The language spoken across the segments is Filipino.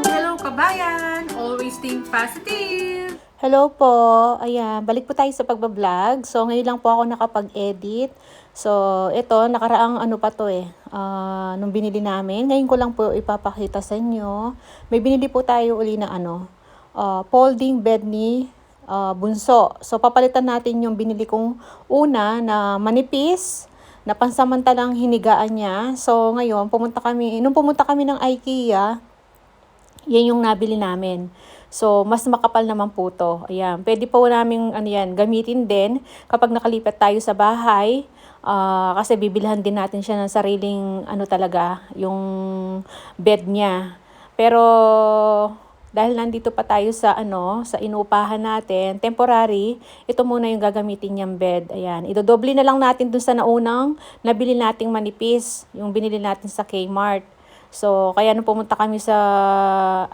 Hello kabayan! Always think positive! Hello po. Ayan, balik po tayo sa pagbablog. So, ngayon lang po ako nakapag-edit. So, ito, nakaraang ano pa to nung binili namin. Ngayon ko lang po ipapakita sa inyo. May binili po tayo uli na folding bed ni Bunso. So, papalitan natin yung binili kong una na manipis, na pansamantalang hinigaan niya. So, ngayon, nung pumunta kami ng IKEA, yan yung nabili namin. So, mas makapal naman po to. Ayan. Pwede po namin gamitin din kapag nakalipat tayo sa bahay. Kasi bibilhan din natin siya ng sariling yung bed niya. Pero dahil nandito pa tayo sa sa inuupahan natin, temporary, ito muna yung gagamitin niyang bed. Ayan. Idodoble na lang natin dun sa naunang nabili nating manipis, yung binili natin sa Kmart. So, kaya nung pumunta kami sa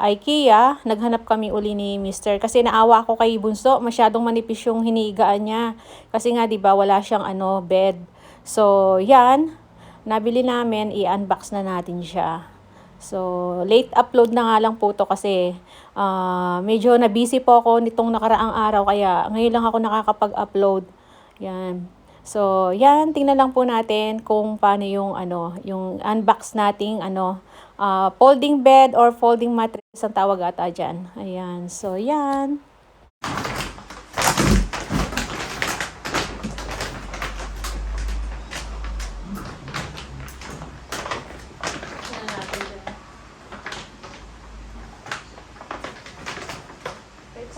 IKEA, naghanap kami uli ni Mr. Kasi naawa ako kay Bunso, masyadong manipis yung hinigaan niya. Kasi nga, di ba, wala siyang bed. So, yan, nabili namin, i-unbox na natin siya. So, late upload na nga lang po to kasi medyo na-busy po ako nitong nakaraang araw, kaya ngayon lang ako nakakapag-upload. Yan. So, yan, tingnan lang po natin kung paano yung yung unbox nating folding bed or folding mattress ang tawag ata dyan. Ayan. So, yan.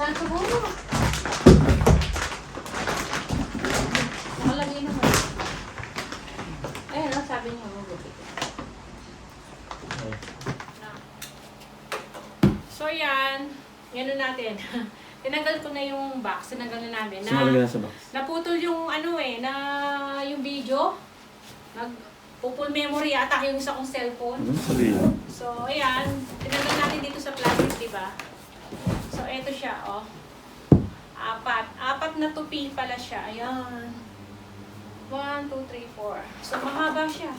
Saan ka muna? Nakalagay naman. Ayun, sabi niya mabuti. So yan, yan natin. Tinanggal ko na yung box, tinanggal na namin. Sumalagay na sa box. Naputol yung yung video. Nag-full memory ata yung isa kong cellphone. Sabihin. So ayan, tinanggal natin dito sa plastic, diba? So eto siya, oh. Apat na tupi pala siya. Ayan. 1, 2, 3, 4. So mahaba siya.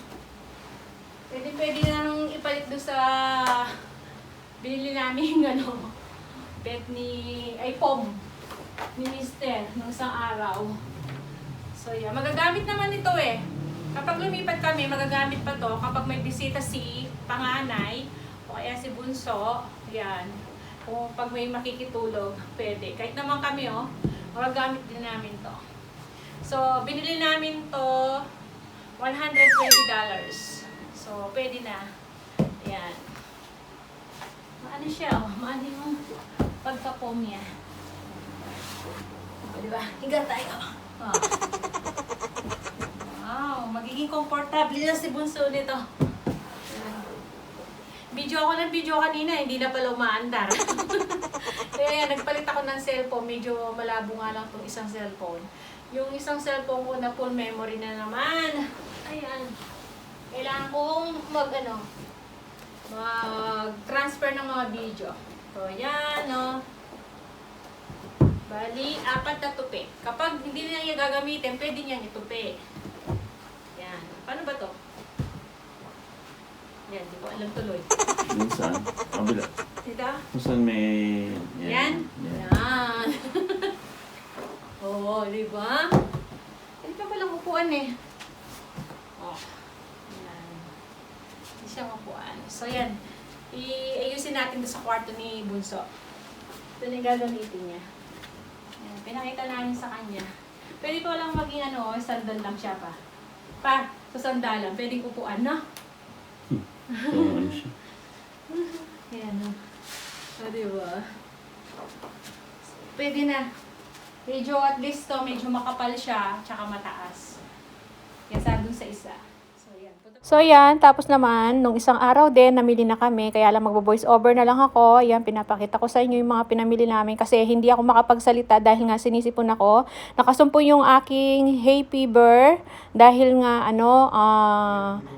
Pwede na nang ipalit doon sa binili namin bed ni Pom ni Mister nung isang araw. So yeah, magagamit naman ito kapag lumipat kami, magagamit pa to kapag may bisita si panganay o kaya si Bunso. Yan, kung pag may makikitulog, pwede. Kahit naman kami magagamit din namin to. So binili namin to $120. So pwede na. Yan, maano siya, maano yung pagka-foam niya. O, diba? Higa tayo. Oh. Wow, magiging komportable na si Bunso nito. Video ako ng video kanina, hindi na pala umaandar. Kaya yan, nagpalit ako ng cellphone. Medyo malabo nga lang itong isang cellphone. Yung isang cellphone ko na full memory na naman. Ayan. Kailangan kong mag-transfer ng mga video. So, yan, Bali, 4 na tupi. Kapag hindi na niya gagamitin, pwede niyan itupi. Yan. Paano ba to? Yan, di ko alam tuloy. Yung saan? Kabila. Dito? Kung saan may... Yan? Yan. Oo, di ba? Hindi pa palang upuan Oh. Yan. Hindi siya upuan. So, yan. Iayusin natin doon sa kwarto ni Bunso. Ito na yung gagamitin niya. Yan. Pinakita namin sa kanya. Pwede pa lang maging sandal lang siya pa. Sa sandalan. Pwedeng upuan, no? Oo, ano siya. Yan, O, diba? Pwede na. Medyo at least medyo makapal siya, tsaka mataas. Kesa dun sa isa. So, yan. So, yan. Tapos naman, nung isang araw din, namili na kami. Kaya lang magbo-voice over na lang ako. Yan, pinapakita ko sa inyo yung mga pinamili namin. Kasi hindi ako makapagsalita dahil nga sinisipon ako. Nakasumpo yung aking hay fever. Dahil nga,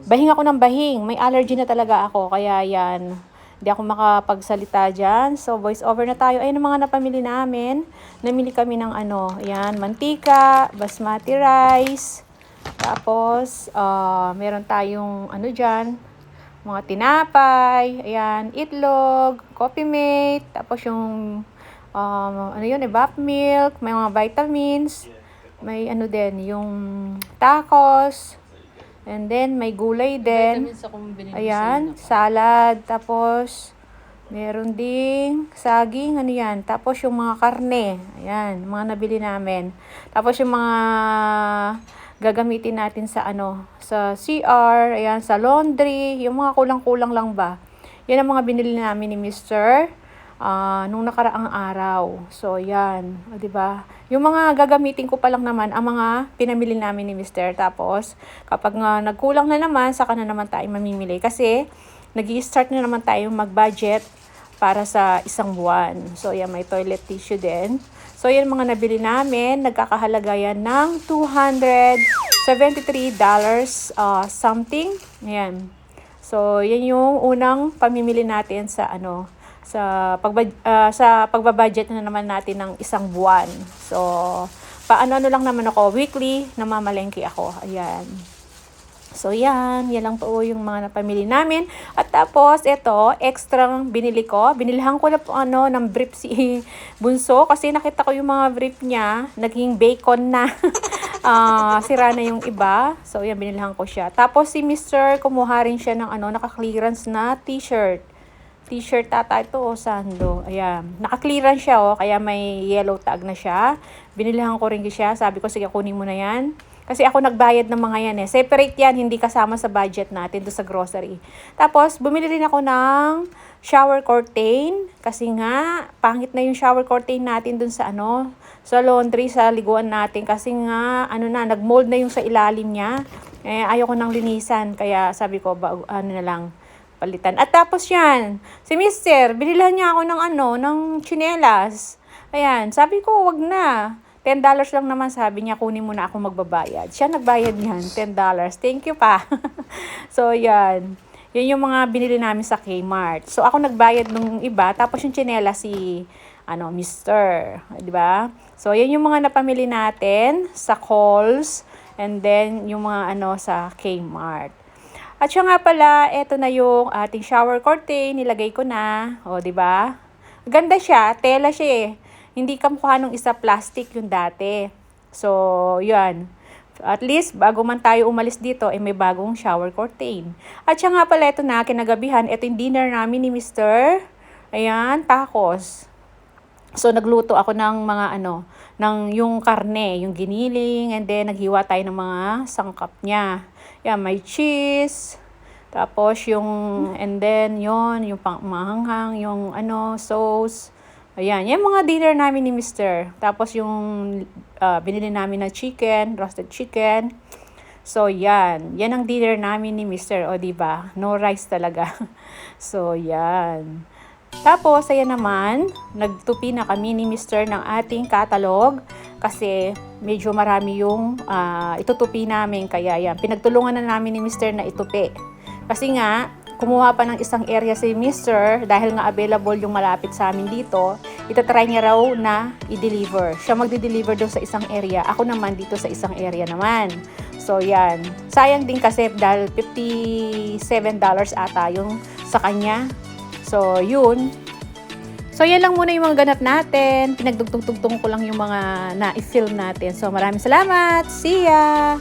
bahing ako ng bahing. May allergy na talaga ako. Kaya yan, hindi ako makapagsalita dyan. So, voice over na tayo. Ayun ang mga napamili namin. Namili kami ng yan, mantika, basmati rice, Tapos, meron tayong ano dyan, mga tinapay, ayan, itlog, coffee mate, tapos yung, ano yun, evap milk, may mga vitamins, may ano din, yung tacos, and then may gulay din, Vitamins akong binili ayan, salad, tapos, meron ding saging, ano yan, tapos yung mga karne, ayan, mga nabili namin, tapos yung mga gagamitin natin sa ano, sa CR, ayan, sa laundry, yung mga kulang-kulang lang ba. Yan ang mga binili namin ni Mr. Nung nakaraang araw. So, yan. O, diba? Yung mga gagamitin ko pa lang naman, ang mga pinamili namin ni Mr. Tapos, kapag nga nagkulang na naman, saka na naman tayo mamimili. Kasi, nag-i-start na naman tayo mag-budget para sa isang buwan. So, yan, may toilet tissue din. So, yan mga nabili namin. Nagkakahalaga yan ng $273 something. Ayan. So, yan yung unang pamimili natin sa ano, sa pagbabudget na naman natin ng isang buwan. So, paano-ano lang naman ako, weekly, namamalengke ako. Ayan. So, yan lang po yung mga napamili namin. At tapos, ito, extrang binili ko. Binilhan ko na po ng brief si Bunso. Kasi nakita ko yung mga brief niya. Naging bacon na. Sira na yung iba. So, yan, binilhan ko siya. Tapos, si Mr. kumuha rin siya ng naka-clearance na t-shirt. T-shirt tata ito o sando. Ayan. Naka-clearance siya kaya may yellow tag na siya. Binilhan ko rin siya. Sabi ko, sige, kunin mo na yan. Kasi ako nagbayad ng mga yan Separate yan, hindi kasama sa budget natin doon sa grocery. Tapos, bumili rin ako ng shower curtain. Kasi nga, pangit na yung shower curtain natin doon sa sa laundry, sa liguan natin. Kasi nga, nag-mold na yung sa ilalim niya. Ayoko nang linisan. Kaya sabi ko, na lang, palitan. At tapos yan, si Mister, binilhan niya ako ng tsinelas. Ayan, sabi ko, wag na. $10 lang naman sabi niya, kunin mo na ako magbabayad. Siya nagbayad niyan, $10. Thank you pa. So, yan. Yan yung mga binili namin sa Kmart. So, ako nagbayad nung iba, tapos yung tsinelas si, Mister. Diba? So, yan yung mga napamili natin sa Kohl's, and then yung mga sa Kmart. At siya nga pala, eto na yung ating shower curtain, nilagay ko na. O, diba? Ganda siya, tela siya Hindi kamukha nung isa plastic yung dati. So, yan. At least, bago man tayo umalis dito, may bagong shower curtain. At siya nga pala, ito na, kinagabihan, ito yung dinner namin ni Mr. Ayan, tacos. So, nagluto ako ng mga ng yung karne, yung giniling, and then naghiwa tayo ng mga sangkap niya. Yan, may cheese, tapos and then yung mahanghang, yung sauce. Ayan, yung mga dinner namin ni Mr. Tapos yung binili namin na chicken, roasted chicken. So, yan. Yan ang dinner namin ni Mr. O, diba? No rice talaga. So, yan. Tapos, ayan naman, nagtupi na kami ni Mr. ng ating catalog. Kasi medyo marami yung itutupi namin. Kaya yan, pinagtulungan na namin ni Mr. na itupi. Kasi nga, kumuha pa ng isang area si Mr. dahil nga available yung malapit sa amin dito. Itatry niya raw na i-deliver. Siya magdi-deliver doon sa isang area. Ako naman dito sa isang area naman. So, yan. Sayang din kasi dahil $57 ata yung sa kanya. So, yun. So, yan lang muna yung mga ganap natin. Pinagdugtong-tugtong ko lang yung mga na-film natin. So, maraming salamat. See ya!